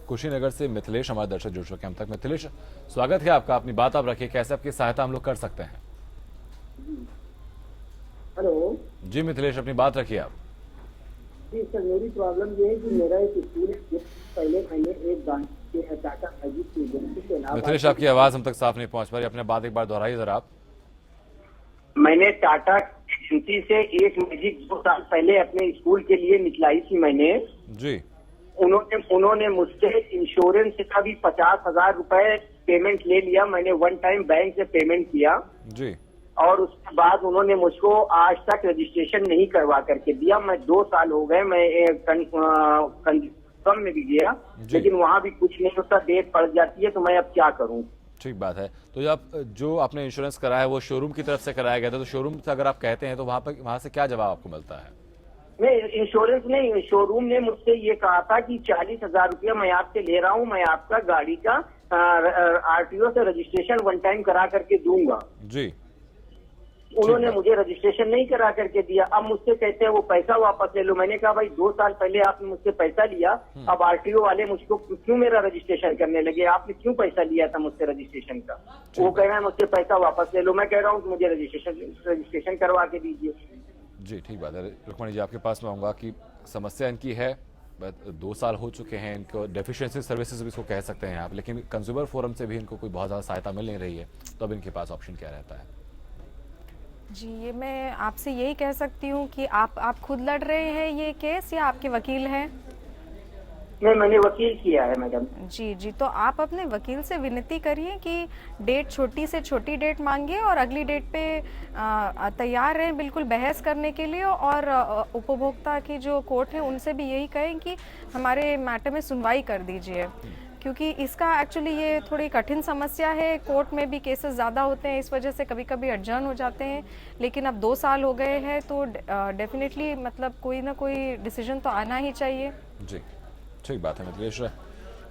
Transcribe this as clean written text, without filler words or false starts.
कुशीनगर से मिथिलेश हमारे दर्शक जुड़ चुके हैं हम तक। मिथिलेश, स्वागत है आपका, अपनी बात आप रखिए, कैसे आपकी सहायता हम लोग कर सकते हैं? हेलो जी मिथिलेश, अपनी बात रखिए आप। जी सर, मेरी प्रॉब्लम ये है कि मेरा एक स्कूल है, पहले मैंने एक बैंक के टाटा मैजिक की एजेंसी के नाम मिथिलेश, आपकी आवाज हम तक साफ नहीं पहुंच पा रही, अपने बात एक बार दोहराइए जरा आप। मैंने टाटा एजेंसी से एक मैजिक 2 साल पहले अपने स्कूल के लिए निकलाई थी मैंने। जी उन्होंने मुझसे इंश्योरेंस का भी 50,000 रुपए पेमेंट ले लिया। मैंने वन टाइम बैंक से पेमेंट किया जी और उसके बाद उन्होंने मुझको आज तक रजिस्ट्रेशन नहीं करवा करके दिया। मैं 2 साल हो गए, मैं कंफर्म में भी गया लेकिन वहाँ भी कुछ नहीं होता, डेट पड़ जाती है, तो मैं अब क्या करूँ? ठीक बात है। तो जो आपने इंश्योरेंस कराया है वो शोरूम की तरफ से कराया गया था, तो शोरूम से अगर आप कहते हैं तो वहां से क्या जवाब आपको मिलता है? नहीं, इंश्योरेंस नहीं, शोरूम ने मुझसे ये कहा था कि 40,000 रुपया मैं आपसे ले रहा हूँ, मैं आपका गाड़ी का आरटीओ से रजिस्ट्रेशन वन टाइम करा करके दूंगा। जी, उन्होंने मुझे रजिस्ट्रेशन नहीं करा करके दिया। अब मुझसे कहते हैं वो पैसा वापस ले लो। मैंने कहा भाई 2 साल पहले आपने मुझसे पैसा लिया, अब आरटीओ वाले मुझको क्यों मेरा रजिस्ट्रेशन करने लगे? आपने क्यों पैसा लिया था मुझसे रजिस्ट्रेशन का? वो कह रहा है मुझसे पैसा वापस ले लो। मैं कह रहा हूँ मुझे रजिस्ट्रेशन करवा के दीजिए। जी ठीक बात है। रुक्मणी जी, आपके पास में आऊँगा कि समस्या इनकी है, 2 साल हो चुके हैं, इनको डेफिशिएंसी सर्विसेज भी इसको कह सकते हैं आप, लेकिन कंज्यूमर फोरम से भी इनको कोई बहुत ज़्यादा सहायता मिल नहीं रही है, तो अब इनके पास ऑप्शन क्या रहता है? जी, ये मैं आपसे यही कह सकती हूँ कि आप खुद लड़ रहे हैं ये केस या आपके वकील हैं? नहीं, मैंने वकील किया है मैडम। जी, तो आप अपने वकील से विनती करिए कि डेट छोटी से छोटी डेट मांगिए और अगली डेट पे तैयार रहें बिल्कुल बहस करने के लिए। और उपभोक्ता की जो कोर्ट है उनसे भी यही कहें कि हमारे मैटर में सुनवाई कर दीजिए, क्योंकि इसका एक्चुअली ये थोड़ी कठिन समस्या है। कोर्ट में भी केसेस ज़्यादा होते हैं, इस वजह से कभी कभी अडजर्न हो जाते हैं, लेकिन अब 2 साल हो गए हैं तो डेफिनेटली मतलब कोई ना कोई डिसीजन तो आना ही चाहिए। जी ठीक बात है मिथिलेश।